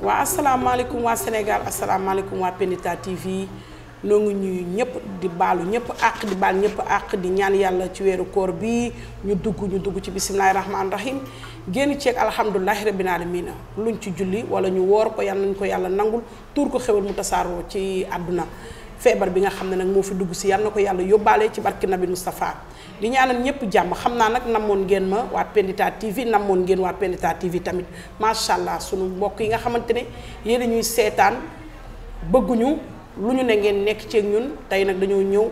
waa asalaamaaleykum waa Sénégal asalaamaaleykum waa Pendita TV noo ngi ñuy ñëpp di baalu ñëpp àq di baal ñëpp àq di ñaan yàlla ci weeru koor bi ñu dugg ci bisimilahi rahmaani rahim génn ceeg alhamdulilahi rabbil alamin luñ ci julli wala ñu woor ko yàlla nañ ko yàlla nangul tuur ko xewal mu tasaaroo ci àdduna feebar bi nga xam ne nag moo fi dugg si yàlla na ko yàlla yóbbaale ci barki nabi Moustapha di ñaanal ñëpp jàmm xam naa nag namoon ngeen ma waa Pendita TV namoon ngeen waa Pendita TV tamit macha allah sunu mbokk yi nga xamante ne yéen ñuy seetaan bëgguñu lu ñu ne ngeen nekk ci ñun tey nag dañoo ñëw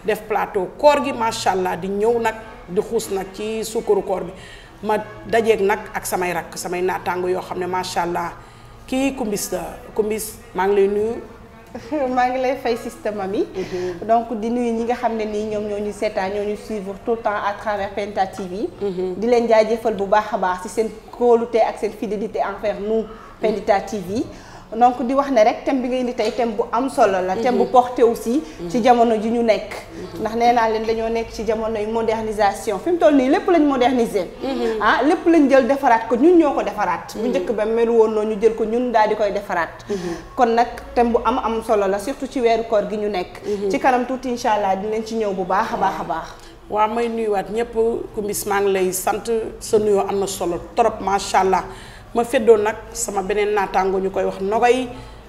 def plateau koor gi macha allah di ñëw nag di xuus nag ci sukkaru koor bi ma dajeeg nag ak samay rakk samay naataango yoo xam ne macha allah kii Kumbis maa ngi lay nuyu. maa ngi lay fay système Mamy donc di nuyu ñi nga xam ne nii ñoom ñoo ñu seetaan ñoo ñu suivre tout le temps à travers Pendita TV. di leen jaajëfal bu baax a baax ci seen kóolute ak seen fidélité envers nous Pendita TV. donc di wax ne rek thème bi nga indi tey thème bu am solo la. thème bu porté aussi ci jamono ji ñu nekk. ndax nee naa leen dañoo nekk ci jamono yu modernisation fi mu toll nii lépp lañ moderniser. lépp lañ jël defaraat ko ñun ñoo ko defaraat. bu njëkk ba melu woon noonu ñu jël ko ñun daal di koy defaraat. kon nag thème bu am solo la surtout ci weeru koor gi ñu nekk. ci kanam tuuti incha allah dinañ ci ñëw bu baax a baax a baax. waaw may nuyuwaat ñëpp Kumbis maa ngi lay sant sa nuyoo am na solo trop macha allah. ma feddoon nag sama beneen naataango ñu koy wax Nogay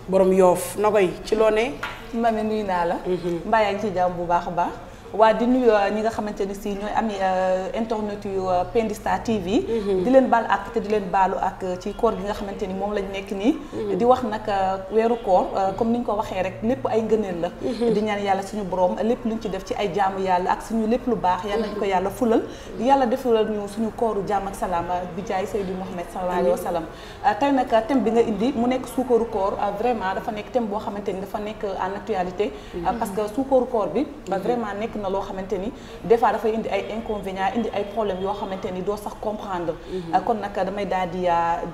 borom Yoof Nogay ci loo ne. Mamy nuyu naa la. mbaa yaa ngi ci jàmm bu baax a baax. waa di nuyu ñi nga xamante ne si ñooy ami internet yu Pendita TV. di leen baal ak te di leen baalu ak ci koor gi nga xamante ni moom lañ nekk nii. di wax nag weeru koor comme ni ñu ko waxee rek lépp ay ngëneel la. di ñaan yàlla suñu borom lépp luñ ci def ci ay jaamu yàlla ak suñu lépp lu baax yàlla nañu ko yàlla fulal. yàlla defalal ñu suñu kooru jaam ak salaam bi jaay Seydou Mouhamed sallallahu alayhi wa sallam. tey nag thème bi nga indi mu nekk suukaru koor vraiment dafa nekk thème boo xamante ni dafa nekk en actualité. parce que suukaru koor bi vraiment nekk na loo xamante ni des fois dafay indi ay inconvénients indi ay problèmes yoo xamante ni doo sax comprendre. kon nag damay daal di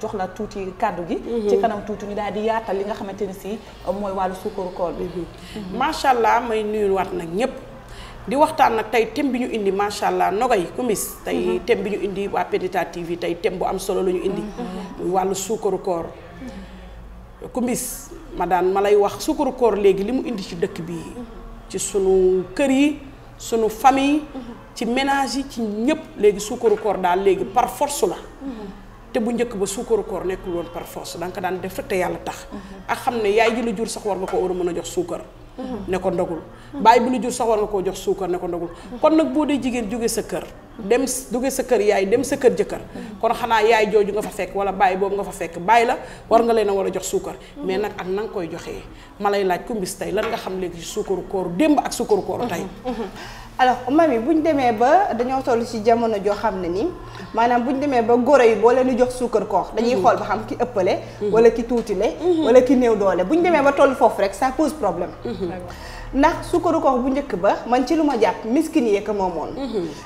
jox la tuuti kàddu gi. ci kanam tuuti ñu daal di yaatal li nga xamante ni si mooy wàllu suukaru koor bi. macha allah may nuyuwaat nag ñëpp di waxtaan nag tey thème bi ñu indi macha allah Nogay Kumbis tey thème bi ñu indi waa Pendita TV tey thème bu am solo la ñu indi. wàllu suukaru koor Kumbis ma lay wax suukaru koor léegi li mu indi ci dëkk bi ci sunu kër yi. sunu famille ci ménage yi ci ñëpp léegi suukaru koor daal léegi par force la te bu njëkk ba suukaru koor nekkul woon par force danga ko daan def te yàlla tax ak xam ne yaay ji la jur sax war nga ko war a mën a jox suukar ne ko ndogul bàyyi bi la jur sax war nga koo jox suukar ne ko ndogul kon nag boo dee jigéen jóge sa kër dem jóge sa kër yaay dem sa kër jëkkër kon xanaa yaay jooju nga fa fekk wala bàyyi boobu nga fa fekk bàyyi la war nga leen a war a jox suukar mais nag ak na nga koy joxee ma lay laaj Kumbis tey lan nga xam léegi ci suukaru koor démb ak suukaru koor tey. alors Mamy bu ñu demee ba dañoo toll ci jamono joo xam ne ni maanaam bu ñu demee ba goro yi boo leen di jox suukar koor dañuy xool ba xam ki ëppale wala ki tuutile wala ki néew doole bu ñu demee ba toll foofu rek ça pose problème. ndax suukaru koor bu njëkk ba man ci lu ma jàpp miskin yee ko moomoon.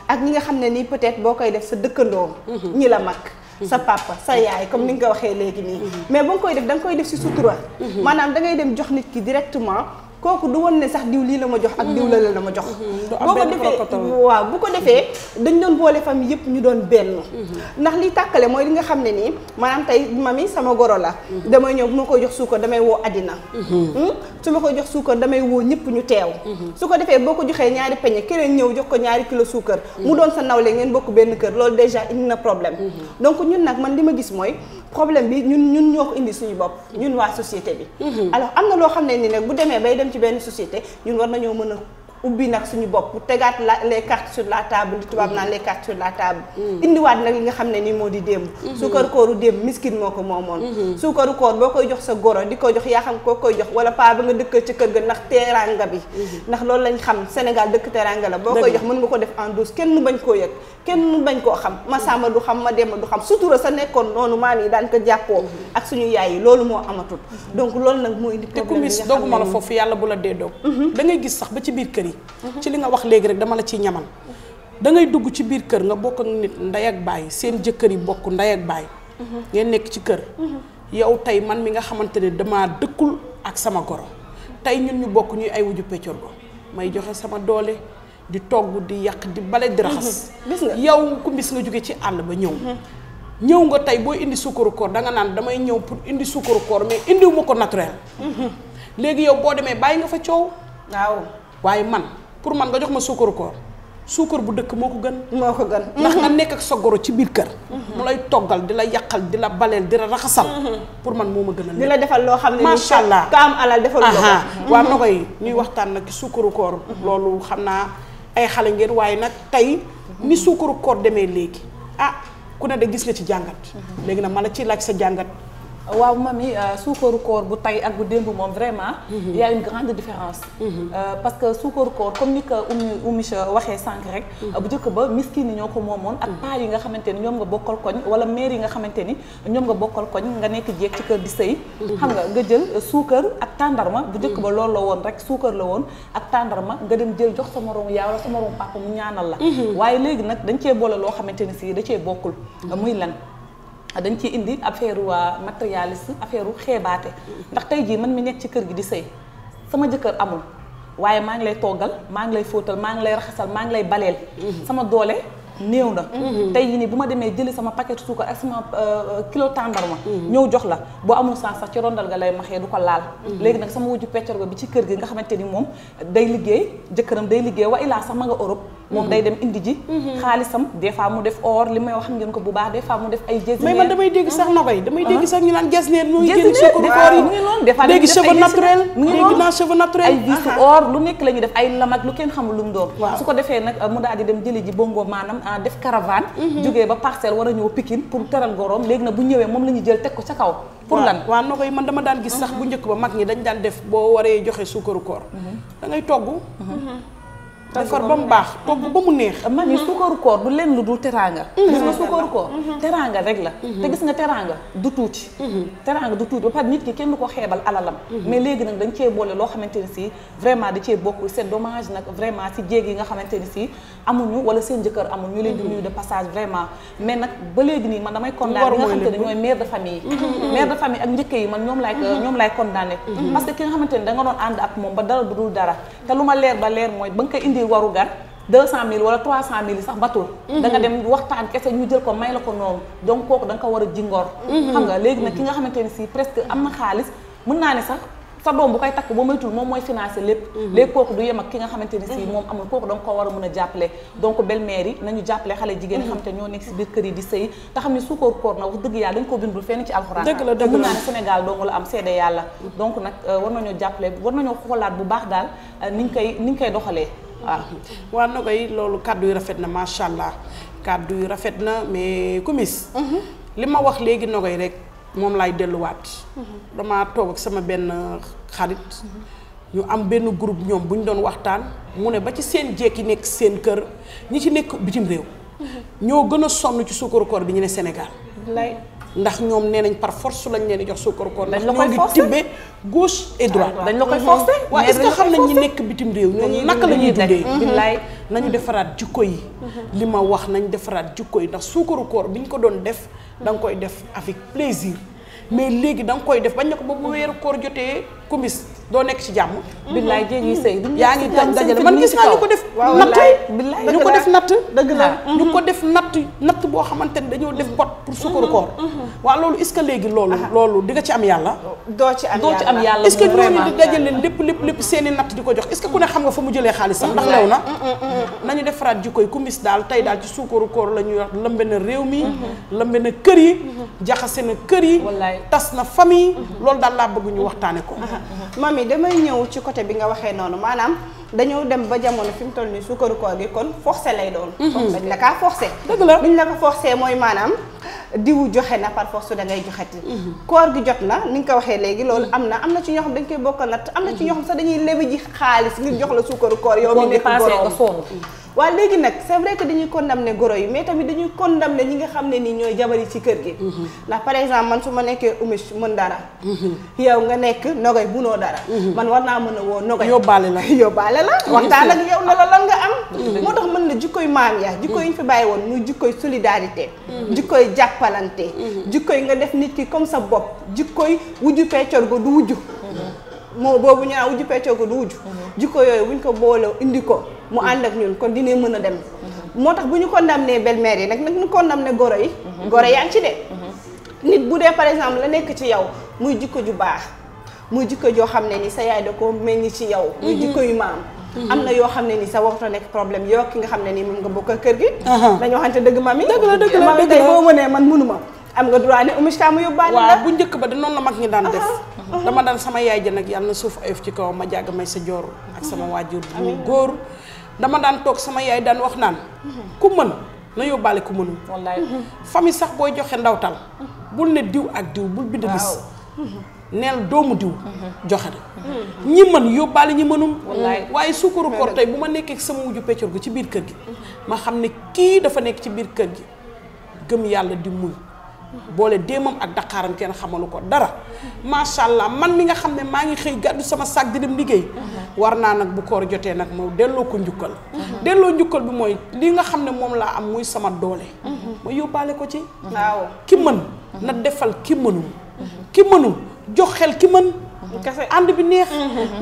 ak ñi nga xam ne nii peut-être boo koy def sa dëkkandoo. ñi la mag. sa papa sa yaay comme ni nga ko waxee léegi nii. mais ba nga koy def da nga koy def ci sutura. maanaam da ngay dem jox nit ki directement. kooku du woon ne sax diw lii la ma jox ak diw la ma jox. boo ko defee waaw bu ko defee dañ doon boole famille yëpp ñu doon benn. ndax li tàkkale mooy li nga xam ne nii maanaam tey Mamy sama goro la. damay ñëw bu ma koy jox suukar damay woo àddina. su ma koy jox suukar damay woo ñëpp ñu teew. su ko defee boo ko joxee ñaari peñe keneen ñëw jox ko ñaari kilo suukar. mu doon sa nawle ngeen bokk benn kër loolu déjà indi na problème. donc ñun nag man li ma gis mooy problème bi ñun ñoo ko indi suñu bopp ñun waa société bi. alors am na loo xam ne ni nag bu demee bay dem ci benn société ñun war nañoo mën a ubbi nag suñu bopp tegaat les cartes sur la table li tubaab naan les cartes sur la table. indiwaat nag li nga xam ne nii moo di démb. suukaru kooru démb miskin moo ko moomoon. suukaru koor boo koy jox sa goro di ko jox yaa xam koo koy jox wala paa ba nga dëkkal ci kër ga ndax teraanga bi. ndax loolu lañ xam Sénégal dëkk teraanga la. boo koy jox mën nga ko def en douce kenn mu bañ koo yëg kenn mu bañ koo xam ma sàmba du xam ma demba du xam sutura sa nekkoon noonu maam yi daan ko jàppoo ak suñu yaay yi loolu moo amatul. donc loolu nag moo indi problème bi nga xam ne te Kumbis dooguma la foofu yàlla bu la dee doog da ngay gis sax ba ci biir kër yi ci li nga wax léegi rek dama la ciy ñamal da ngay dugg ci biir kër nga bokk ak nit ndey ak baay seen jëkkër yi bokk ndey ak baay ngeen nekk ci kër yow tey man mi nga xamante ne dama dëkkul ak sama goro tey ñun ñu bokk ñuy ay wuju peccor go may joxe sama doole di togg di yàq di bale di raxas gis nga yow ku bis nga jóge ci àll ba ñëw nga tey boo indi suukaru koor danga naan damay ñëw pour indi suukaru koor mais indiwu ma ko naturel léegi yow boo demee bàyyi nga fa coow waaw waaye man pour man nga jox ma suukaru koor suukar bu dëkk moo ko gën ndax nga nekk ak sa goro ci biir kër mu lay toggal di la yàqal di la baleel di la raxasal pour man moo ma gën a di la defal loo xam ne macha allah ka am alal defal ko waaw na koy ñuy waxtaan nag ci suukaru koor loolu xam naa ay xale ngeen waaye nag tey ni suukaru koor demee léegi ku ne de gis nga ci jàngat léegi nag ma la ciy laaj sa jàngat waaw mami suukaru koor bu tay ak bu démb moom vraiment y a une grande différence parce que suukaru koor comme ni ko Oumy waxee sànq rek bu njëkk ba miskin yi ñoo ko moomoon ak paa yi nga xamante ni ñoom nga bokkal koñ wala maire yi nga xamante ni ñoom nga bokkal koñ nga nekk jéeg ci kër di sëy xam nga jël suukar ak tàndarma bu njëkk ba loolu la woon rek suukar la woon ak tàndarma nga dem jël jox sa moroom yaa wala sa moroom papa mu ñaanal la waaye léegi nag dañ cee boole loo xamante ni si da cee bokkul muy lan dañ ciy indi affaire matérialiste affaire xeebaate ndax tey jii man mi nekk ci kër gi di sëy sama jëkkër amul waaye maa ngi lay toggal maa ngi lay fóotal maa ngi lay raxasal maa ngi lay baleel sama doole néew na tey jii nii bu ma demee jëli sama paquet suukar ak sama kilo tàndarma ñëw jox la boo amul sens sax ci rondal nga lay maxee du ko laal léegi nag sama wujju peccorgo bi ci kër gi nga xamante ni moom day liggéey jëkkëram day liggéey wa ilaa sax ma nga Europe moom day dem indi ji xaalisam des fois mu def or li may wax xam ngeen ko bu baax des fois mu def ay jasneer mais man damay dégg sax na koy damay dégg sax ñu naan jasneer ñooy génn suukaru koor yi mu ngi noonu des fois léegi cheveux naturel dégg naa cheveux naturel ay visu or lu nekk la ñuy def ay lam ak lu kenn xamul lu mu doon su ko defee nag mu daal di dem jëli ji bongo maanaam def caravane jógee ba parcelle war a ñëw Pikine pour teral goroom léegi nag bu ñëwee moom la ñuy jël teg ko ca kaw pour lan waaw na koy man dama daan gis sax bu njëkk ba mag ñi dañ daan def boo waree joxe suukaru koor da ngay togg defar ba mu baax togg ba mu neex man yi suukaru koor du leen lu dul teraanga gis nga suukaru koor teraanga rek la te gis nga teraanga du tuuti teraanga du tuuti ba pare nit ki kenn du ko xeebal alalam mais léegi nag dañ cee boole loo xamante ni si vraiment da cee bokk c'est dommage nag vraiment si jéeg yi nga xamante ni si amuñu wala seen jëkkër amul ñu leen di nuyu de passage vraiment mais nag ba léegi nii man damay condamné yi nga xamante ne ñooy mère de famille yi mère de famille ak njëkk yi man ñoom laay condamné parce que ki nga xamante ni da nga doon ànd ak moom ba dara du dul dara te lu ma leer ba leer mooy ba nga koy indi waru gar 200 000 wala 300 000 sax batul da nga dem waxtaan kese ñu jël ko may la ko noonu donc kooku da nga ko war a jingoor xam nga léegi nag ki nga xamante ni si presque am na xaalis mën naa ne sax sa doom bu koy takk ba moytul moom mooy financé lépp léegi kooku du yem ak ki nga xamante ni si moom amul kooku da nga ko war a mën a jàppale donc belle-mère yi nañu jàppale xale jigéen yi xamante ñoo nekk si biir kër yi di sëy te xam ne suukaru koor na wax dëgg yàlla dañ ko bindul fenn ci alxuraan mën naa ne Sénégal dong la am seede yàlla donc nag war nañoo jàppale war nañoo xoolaat bu baax daal niñ koy doxalee waaw na koy loolu kàddu yu rafet na macha allah kàddu yu rafet na mais kumis li ma wax léegi na koy rek moom laay delluwaat dama toog ak sama benn xarit ñu am benn groupe ñoom bu ñu doon waxtaan mu ne ba ci seen jekki nekk seen kër ñi ci nekk bitim réew ñoo gën a sonn ci suukaru koor bi ñu ne Sénégal ndax ñoom nee nañ par force lañ leen di jox suukaru koor ndax ñoo ngi tibbee gauche et droite dañ la koy forcé waaw est-ce que xam nañ ñi nekk bitim réew ñoom naka la ñuy dundee billaay nañu defaraat jikko yi li ma wax nañ defaraat jikko yi ndax suukaru koor bi ñu ko doon def da nga koy def avec plaisir mais léegi da nga koy def bañ ne ko ba bu weeru koor jotee kumis doo nekk ci jàmm billaay jéegi sëy yaa ngi dajale man gis naa ñu ko def natt ñu ko def natt dëgg la ñu ko def natt boo xamante ne dañoo def bot pour suukaru koor waaw loolu est-ce que léegi loolu di nga ci am yàlla doo ci am yàlla est-ce que ñooñu di dajale lépp seeni natt di ko jox est-ce que ku ne xam nga fa mu jëlee xaalis sax ndax lew na nañu defaraat jikko yi kumis daal tey daal ci suukaru koor la ñuy wax lëmbe na réew mi lëmbe na kër yi jaxase na kër yi tas na famille loolu daal laa bëgg ñu waxtaane ko mami damay ñëw ci côté bi nga waxee noonu maanaam dañoo dem ba jamono fi mu toll nii suukaru koor gi kon forcé lay doon dañ la kaa forcé dëgg la duñ la ko forcé mooy maanaam diwu joxe na par force da ngay joxeti koor gi jot na ni nga ko waxee léegi loolu am na ci ñoo xam dañ koy bokkal nat am na ci ñoo xam sax dañuy lebi ji xaalis ngir jox la suukaru koor yow mi nekk borom waaw léegi nag c'est vrai que dañuy condamner goro yi mais tamit dañuy condamner ñi nga xam ne nii ñooy jabar yi ci kër gi ndax par exemple man su ma nekkee umis mën dara yow nga nekk nogay bunoo dara man war naa mën a woo nogay yóbbaale la waxtaan ak yow na la lan nga am moo tax mën na jikkoy maam ya jikko yi ñu fi bàyyi woon muy jikkoy solidarité jikkoy jàppalante jikkoy nga def nit ki comme sa bopp jikkoy wujju peccor go du wujju moo boobu ñu naan wujju peccor go du wujju jikko yooyu buñ ko boole indi ko mu ànd ak ñun kon dinañ mën a dem moo tax bu ñu condamné belle-mère yi nag ñu condamné goro yi goro yaa ngi ci de nit bu dee par exemple la nekk ci yow muy jikko ju baax muy jikko joo xam ne ni sa yaay da ko meññ ci yow muy jikko yu maam am na yoo xam ne ni sa waxta nekk problème yoo ki nga xam ne nii moom nga bokk kër gi dañoo waxante dëgg mami dëgg la mami tey boo mënee man mënuma am nga droit ne Omishka mu yóbbaale la waaw bu njëkk ba de noonu la mag ñi daan def dama daan sama yaay ja nag yàlla na suuf ayof ci kaw ma jàgg may sa joor ak sama waajur bu góor dama daan toog sama yaay daan wax naan ku mën na yóbbaale ku mënul wallaay famille sax booy joxe ndawtal bul ne diw ak diw bul bind bis neel doomu diw joxe na ñi mën yóbbaale ñi mënum waaye suukaru koor tey bu ma nekkee sama wujju peccor gu ci biir kër gi ma xam ne kii dafa nekk ci biir kër gi gëm yàlla di muñ boole déemam ak daqaaram kenn xamalu ko dara macha allah man mi nga xam ne maa ngi xëy gàddu sama sac di dem liggéey war naa nag bu koor jotee nag moo delloo ko njukkal delloo njukkal bi mooy li nga xam ne moom laa am muy sama doole ma yóbbaale ko ci waaw ki mën na defal ki mënul jox xel ki mën ànd bi neex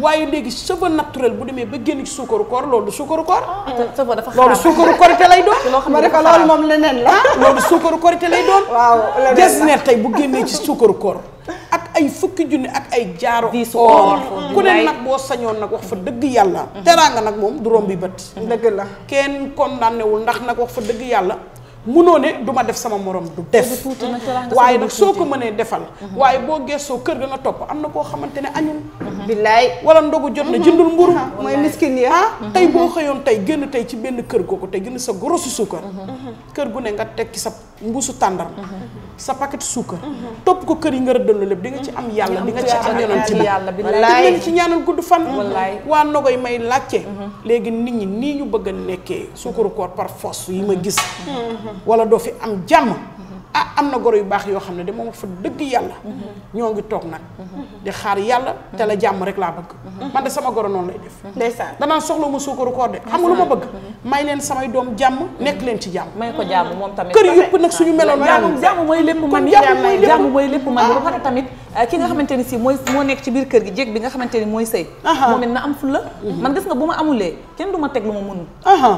waaye léegi cheveux naturel bu demee ba génn ci suukaru koor loolu du suukaru koor loolu suukaru korité lay doon ma defa loolu moom leneen la loolu suukaru korité lay doon waaw des neer tey bu génnee ci suukaru koor ak ay fukki junni ak ay jaaro or ku ne nag boo sañoon nag wax fa dëgg yàlla teraanga nag moom du romb bi bët dëgg la kenn condamné wul ndax nag wax fa dëgg yàlla munoo ne du ma def sama morom du def waaye nag soo ko mënee defal waaye boo geesoo kër ga nga topp am na koo xamante ne añul billaay wala ndogu jot na jëndul mburu mooy miskin ya tey boo xëyoon tey génn tey ci benn kër googu tey gën sa gorosu suukar kër gu ne nga teg ci sa mbuusu tàndarma sa paquet suukar topp ko kër yi nga rëddal lépp di nga ci am yàlla di nga ci am yonent bi di ci ñaanal gudd fan waa ndogoy may laajte léegi nit ñi nii ñu bëgg a nekkee suukaru koor par force yi ma gis wala doo fi am jàmm am na goro yu baax yoo xam ne de moom fa dëgg yàlla ñoo ngi toog nag di xaar yàlla te la jàmm rek laa bëgg man de sama goro noonu lay def ndeysaan danaan soxla ma suukaru koor de xam nga lu ma bëgg may leen samay doom jàmm nekk leen ci jàmm may ko jàmm moom tamit kër yëpp nag suñu meloon jàmm mooy lépp man jàmm mooy lépp man ba pare tamit ki nga xamante ni si moo nekk ci biir kër gi jéeg bi nga xamante ni mooy sëy moom it na am fulla man gis nga bu ma amulee kenn du ma teg lu ma mënul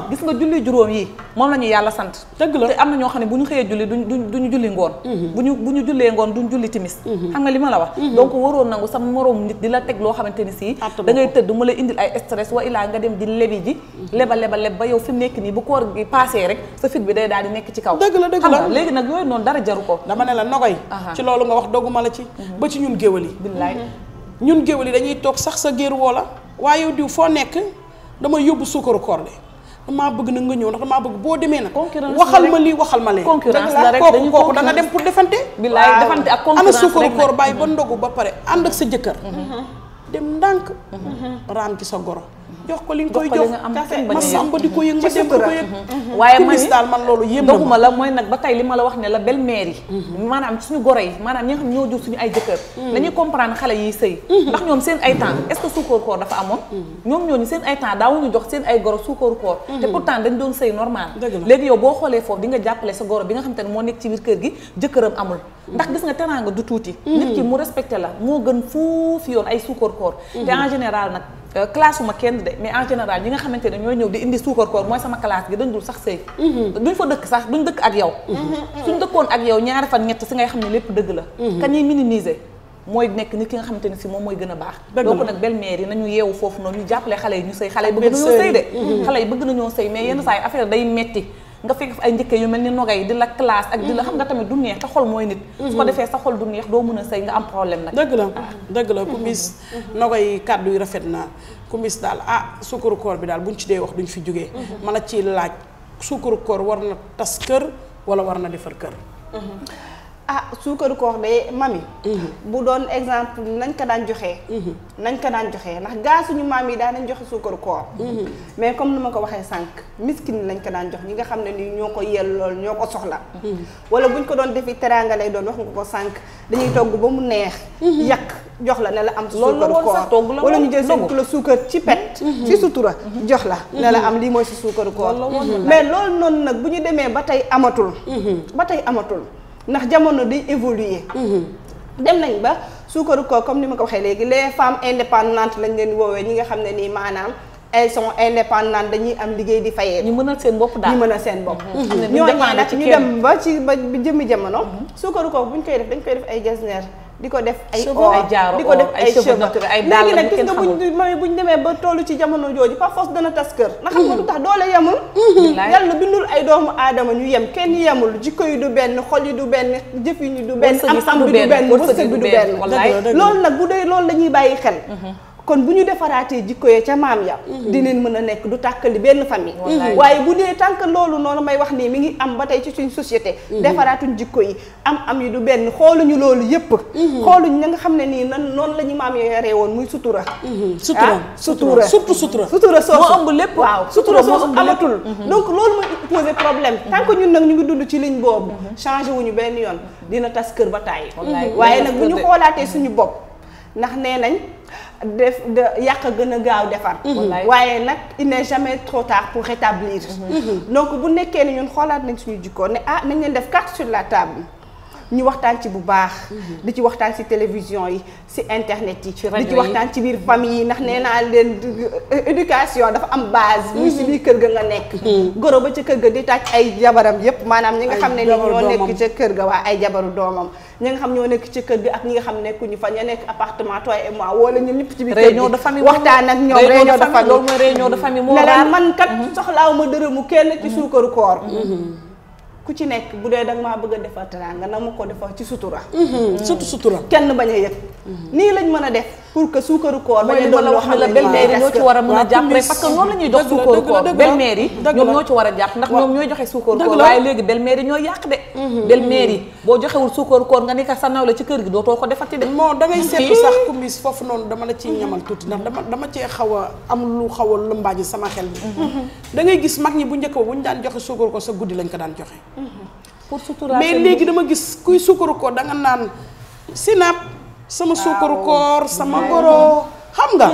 gis nga julli juróom yi moom la ñu yàlla sant dëgg la te am na ñoo xam ne bu ñu xëyee julli duñu julli ngoon bu ñu jullee ngoon duñ julli timis xam nga li ma la wax donc waroon nangu sa moroom nit di la teg loo xamante ni si da ngay tëdd mu lay indil ay stress wa ilaa nga dem di lebi ji leba ba yow fi mu nekk nii bu koor gi passé rek sa fit bi day daal di nekk ci kaw dëgg la xam nga léegi nag yooyu noonu dara jaru ko dama ne la nogoy ci loolu nga wax dogguma la ci ba ci ñun géwël yi billaay ñun géwël yi dañuy toog sax sa géer woo la waaye yow diw foo nekk damay yóbbu suukaru koor de damaa bëgg na nga ñëw ndax damaa bëgg boo demee nag waxal ma lii waxal ma lee concurrence la rek kooku da nga dem pour defante billaay defante ak concurrence ana suukaru koor bàyyi ba ndogu ba pare ànd ak sa jëkkër dem ndànk raam ci sa goro jox ko li nga koy jox ma sàmba di ko yëg ma dem ko yëg waaye man daal man loolu yéem na doguma la mooy nag ba tey li ma la wax ne la belle-mère yi maanaam suñu goro yi maanaam ñi nga xam ñoo jur suñu ay jëkkër dañuy comprendre xale yi sëy ndax ñoom seen ay temps est-ce que suukaru koor dafa amoon ñoom ñooñu seen ay temps daawuñu jox seen ay goro suukaru koor te pourtant dañ doon sëy normal léegi yow boo xoolee foofu di nga jàppale sa goro bi nga xam te ne moo nekk ci biir kër gi jëkkëram amul ndax gis nga teraanga du tuuti nit ki mu respecté la moo gën fuufi yoon ay suukaru koor te en général nag classe uma kenn de mais en général ñi nga xamante ne ñooy ñëw di indi suukar koor mooy sama classe gi dañ dul sax sëy duñ fa dëkk sax duñ dëkk ak yow suñ dëkkoon ak yow ñaari fan ñett si ngay xam ne lépp dëgg la ka ñuy minimiser mooy nekk nit ki nga xamante ne si moom mooy gën a baax donc nag belle-mère yi nañu yeewu foofu noonu ñu jàppale xale yi ñu sëy xale yi bëgg nañoo sëy de xale yi bëgg nañoo sëy mais yenn saa yi affaire day metti nga fekk ay njëkke yu mel ni nogay di la classe ak di la xam nga tamit du neex te xol mooy nit su ko defee sa xol du neex doo mën a sëy nga am problème nag dëgg la ku mis nogay kàddu yu rafet na ku mis daal suukaru koor bi daal buñ ci dee wax duñ fi jógee ma la ci laaj suukaru koor war na tas kër wala war na defar kër suukaru koor de mami bu doon exemple nañ ko daan joxee ndax gaa suñu maam yi daan nañ joxe suukaru koor mais comme ni ma ko waxee sànq miskin lañ ko daan jox ñi nga xam ne nii ñoo ko yell lool ñoo ko soxla wala buñ ko doon defi teraanga lay doon wax nga ko sànq dañuy togg ba mu neex yàq jox la ne la am suukaru koor wala ñu jël seen kilo suukar ci pet ci sutura jox la ne la am lii mooy si suukaru koor mais loolu noonu nag bu ñu demee ba tey amatul ndax jamono day évoluer dem nañ ba suukaru koor comme ni ma ko waxee léegi les femmes indépendantes lañ leen woowee ñi nga xam ne nii maanaam elles sont indépendantes dañuy am liggéey di fayee. ñu mënal seen bopp daal ñu mën a seen bopp. xam ne duñ ñooñu dépendre nag ci ñu kenn. dem ba jëmmi jamono. suukaru koor bu ñu koy def dañ koy def ay jasneer di ko def ay cheveux, or ay jaaro di ko def or, ay ay cheveux cheveux naturels, ay dàll léegi nag yu gis kenn nga xamul. buñ demee ba tollu ci jamono jooju par force dana tas kër ndax xam nga lu tax doole yemul Billaay. yàlla bindul ay doomu aadama ñu yem kenn yemul jikko yi du benn xol yi du benn jëf yi du benn Wërsëg yi sax am-am du bi du benn, benn wërsëg wërsëg yi bi du du benn, benn wallaay. loolu nag bu dee loolu la ñuy bàyyi xel kon bu ñu defaraatee jikko ya ca maam ya dinañ mën a nekk du tàkkali benn famille Wallaay. waaye bu dee tànk loolu noonu may wax nii mi ngi am ba tey ci suñ société defaraatuñ jikko yi am yi du benn xooluñu loolu yëpp xooluñ ña nga xam ne nii nan noonu la ñu maam ya yaree woon muy sutura sutura surtout sutura sutura soosu moo ëmb lépp. waaw sutura moo soosu ëmb lépp. amatul donc loolu mooy poser problème tant que ñun nag ñu ngi dund ci ligne boobu changé wuñu benn yoon dina tas kër ba tàyyi Wallaay. waaye nag bu ñu xoolaatee suñu bopp ndax nee nañ def yàq a gën a gaaw defar Wallaay. waaye nag il n'est jamais trop tard pour rétablir donc bu nekkee ne ñun xoolaat nañ suñu jikkoo ne ah nañ leen def carte sur la table ñu waxtaan ci bu baax di ci waxtaan ci télévision yi ci internet yi rajo di ci yi. waxtaan ci biir famille yi ndax nee naa leen éducation dafa am base muy ci biir kër ga nga nekk goro ba ca kër ga di tàcc ay jabaram yépp maanaam ñi nga Ay xam ne ni jabaru ñoo doomam. nekk ca kër ga waa ay jabaru doomam ñi nga xam ñoo nekk ci kër ga ak ñi nga xam nekkuñu fa ña nekk appartement toi et moi wala ñun ñëpp ci biir kër réunion gi de famille waxtaan ak ñoom réunion de famille loolu mooy réunion de famille moo ne leen raar. man kat soxlaaw ma dërëmu kenn ci suukaru koor ku ci nekk bu dee danga maa bëgg a defal teraanga na ma ko defal ci sutura surtout sutura kenn bañ a yëg nii lañ mën a def pour que suukaru koor bañ mooy a li ma doon la loo wax xam ne la ne belle-mère yi ñoo ci war a mën a waaw jàppale Kumbis. parce que noonu la ñuy jox Dëgg la, suukaru dëgg la, koor dëgg la. belle-mère yi Dëgg ñoom la. ñoo ci war a jàpp ndax ñoom ñooy joxe suukaru Dëgg koor la. waaye léegi belle-mère yi ñooy yàq de belle-mère yi boo joxewul suukaru koor nga ni ka sa nawle ci kër gi dootoo ko defati de moo da ngay seetlu sax Kumbis foofu noonu dama la ciy ñamal tuuti ndax dama cee xaw a am lu xaw a lëmbaaji sama xel bi da ngay gis mag ñi bu njëkk ba bu ñu daan joxe suukar ko sa guddi lañ ko daan joxe pour sutura mais léegi dama gis kuy suukaru koor da nga naan sinap sama suukaru koor sama goro xam nga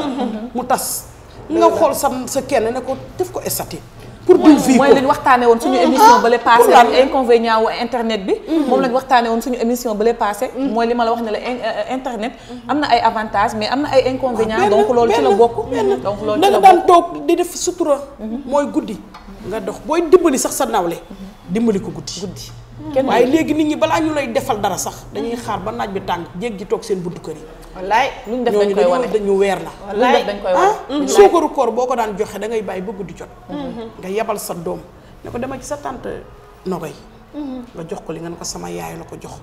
mu tas nga xool sa kenn ne ko def ko estati pour diw fii mooy ko lañ waxtaane woon suñu émission ba le passé pour lan? inconvénient wu internet bi moom lañ waxtaane woon suñu émission ba le passé mooy li ma la wax ne la internet am na ay avantages mais am na ay inconvénients donc loolu ci la bokk donc loolu da ci la nga daan bokk toog di def sutura mooy guddi nga dox booy dimbali sax sa nawle dimbali ko guddi kenn waaye léegi nit ñi balaa ñu lay defal dara sax dañuy xaar ba naaj bi tàng jéeg ji toog seen buntu kër yi wallaay luñ def dañ koy wane dañu weer la luñ def dañ koy wane suukaru koor boo ko daan joxe da ngay bàyyi ba guddi jot nga yebal sa doom ne ko demal ci sa tante Nogay nga jox ko li nga ne ko sama yaay la ko jox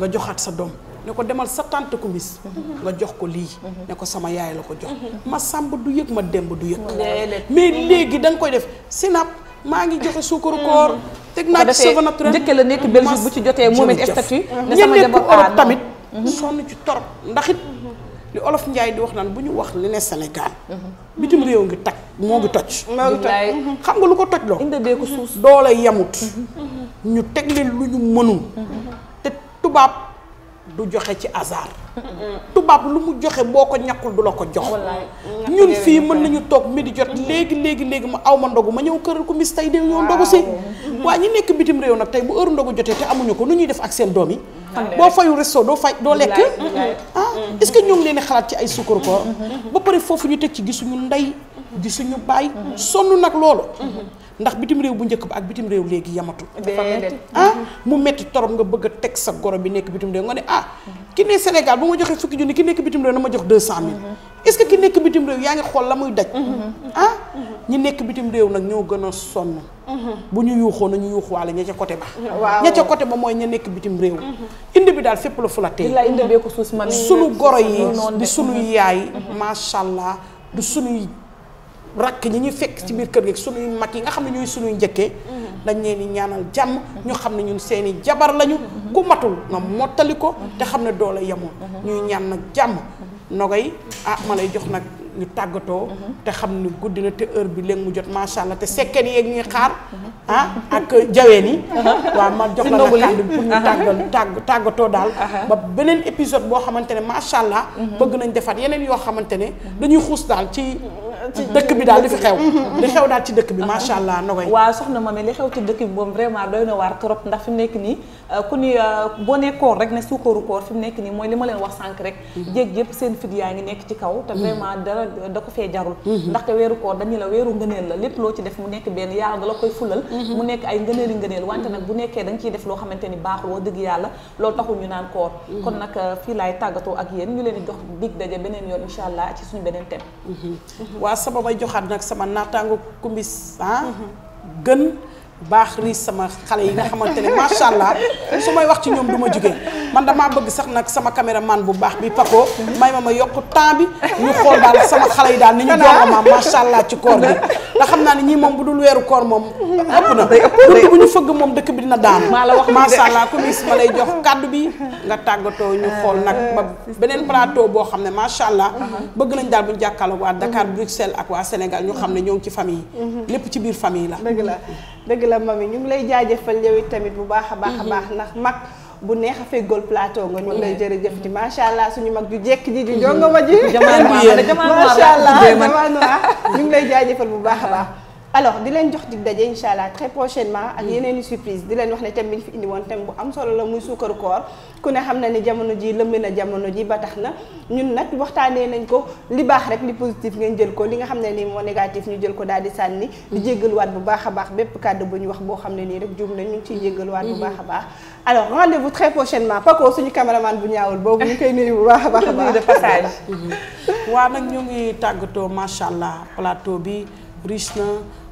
nga joxaat sa doom ne ko demal sa tante Kumbis nga jox ko lii ne ko sama yaay la ko jox ma sàmb du yëg ma demb du yëg mais léegi da nga koy def sinap maa ngi joxe suukaru koor teg naa ci cheveux naturel njëkke la nekk Belgique bu ci jotee moom it statut ne sama ñenn nekk jabar Europe tamit sonn ci torop ndax it li olof Njaay di wax naan bu ñu wax li ne Sénégal bitim réew ngi toj moo ngi toj xam nga lu ko toj loo inde bee ko suus doole yamut ñu teg leen lu ñu mënul te tubaab du joxe ci hasard tubaab lu mu joxe boo ko ñàkkul du la ko jox ñun fii mën nañu toog midi jot léegi ma aw ma ndogu ma ñëw kër Kumbis tey de ñëw ndogu si waaye ñi nekk bitim réew nag tey bu heure ndogu jotee te amuñu ko nu ñuy def ak seen doom yi boo fayu resto doo lekk est-ce que ñoo ngi leen di xalaat ci ay sukkaru koor ba pare foofu ñu teg ci gisuñu ndey gisuñu baay sonn nag loolu ndax bitim réew bu njëkk ba ak bitim réew léegi yamatul mu metti torop nga bëgg a teg sa goro bi nekk bitim réew nga ne ki ne Sénégal bu ma joxee fukki junni ki nekk bitim réew na ma jox 200 000 est-ce que ki nekk bitim réew yaa ngi xool la muy daj ñi nekk bitim réew nag ñoo gën a sonn bu ñu yuuxoo nañu yuuxuwaale ña ca côté ba ña ca côté ba mooy ña nekk bitim réew indi bi daal fépp la fu la tey sunu goro yi di sunuy yaay macha allah du sunuy rakk ñi ñuy fekk ci biir kër gi sunuy mag yi nga xam ne ñooy sunuy njëkkee dañ leen di ñaanal jàmm ñu xam ne ñun seeni jabar lañu ku matul nga mottali ko te xam ne doole yemoon ñuy ñaan nag jàmm Nogay ma lay jox nag ñu tàggatoo te xam ne guddi na te heure bi léegi mu jot macha allah te sekkeen yeeg ñuy xaar ak jaween yi waaw ma jox la nag kàddu pour ñu tàggatoo daal ba beneen épisode boo xamante ne macha allah bëgg nañ defaat yeneen yoo xamante ne dañuy xuus daal ci dëkk bi daal li fi xew li xew daal ci dëkk bi macha allah Nogoy. waaw soxna Mamy li xew ci dëkk bi moom vraiment doy na waar trop ndax fi mu nekk nii ku ni boo nee koor rek ne suukaru koor fi mu nekk nii mooy li ma leen wax sànq rek jéeg yëpp seen fit yaa ngi nekk ci kaw te vraiment dara da ko fee jarul ndaxte weeru koor dañu la weeru ngëneel la lépp loo ci def mu nekk benn yàlla da la koy fulal mu nekk ay ngëneeli ngëneel wante nag bu nekkee da nga ciy def loo xamante ni baaxul wax dëgg yàlla loolu taxul ñu naan koor kon nag fii laay tàggatoo ak yéen ñu leen di jox dig daje beneen yoon incha allah ci suñu beneen thème waa sama may joxaat nag sama naataango kumbis gën baax riis sama xale yi nga xamante ne macha allah su may wax ci ñoom du ma jugee man damaa bëgg sax nag sama caméraman bu baax bi Paco may ma yokk temps bi ñu xool daal sama xale yi daal ni ñu jox ma macha allah ci koor gi ndax xam naa ne ñii moom bu dul weeru koor moom ëpp na dëkk bu ñu fëgg moom dëkk bi dina daan macha allah kumbis ma lay jox kàddu bi nga tàggatoo ñu xool nag ba beneen plateau boo xam ne macha allah bëgg nañ daal bu ñu jàkkaarloo waa Dakar Bruxelles ak waa Sénégal ñu xam ne ñoo ngi ci famille yi lépp ci biir famille la dëgg la Mamy ñu ngi lay jaajëfal yow tamit bu baax a baax ndax mag bu neex a feggool plateau nga ñu ngi lay jërëjëf ti macha allah suñu mag ju jekk ji ju jongo ma ji macha allah jamono ñu ngi lay jaajëfal bu baax a baax alors di leen jox dig daje incha allah très prochainement ak yeneen i surprise di leen wax ne thème bi ñu fi indi woon thème bu am solo la muy suukaru koor ku ne xam na ni jamono ji lëmb na jamono ji ba tax na ñun nag waxtaanee nañ ko li baax rek li positif ngeen jël ko li nga xam ne nii moo négatif ñu jël ko daal di sànni di jéggaluwaat bu baax a baax bépp kàddu bu ñu wax boo xam ne nii rek jum nañ ñu ngi ciy jéggaluwaat bu baax a baax alors rendez-vous très prochainement Paco suñu caméraman bu ñaawul boobu ñu koy nuyu bu baax a baax de passage waaw nag ñu ngi tàggatoo macha allah plateau bi riche na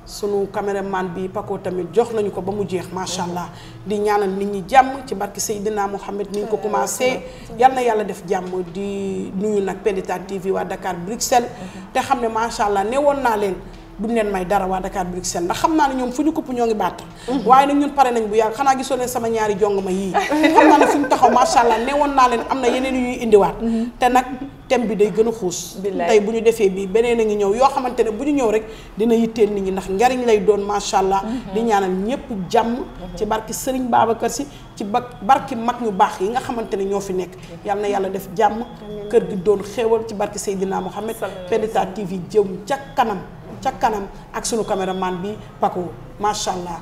sunu caméraman bi Paco tamit jox nañu ko ba mu jeex macha allah di ñaanal nit ñi jàmm ci barke Seydina Mohamed ni ñu ko commencé yal na yàlla def jàmm di nuyu nag Pendita TV waa Dakar Bruxelles te xam ne macha allah ne woon naa leen duñ leen may dara waa Dakar Bruxelles ndax xam naa ne ñoom fu ñu kupp ñoo ngi baat waaye nag ñun pare nañ bu yàgg xanaa gisoo leen sama ñaari jong ma yii xam naa ne fu ñu taxaw macha allah ne woon naa leen am na yeneen yu ñuy indiwaat te nag thème bi day gën a xuus tey bu ñu defee bii beneen a ngi ñëw yoo xamante ne bu ñu ñëw rek dina yitteel nit ñi ndax njariñ lay doon macha allah di ñaanal ñëpp jàmm ci barki Serigne Babacar Sy ci barki mag ñu baax yi nga xamante ne ñoo fi nekk yal na yàlla def jàmm kër gi doon xéewal ci barki Seydina Mohamed Pendita TV jëm ca kanam ak sunu caméraman bi Paco macha allah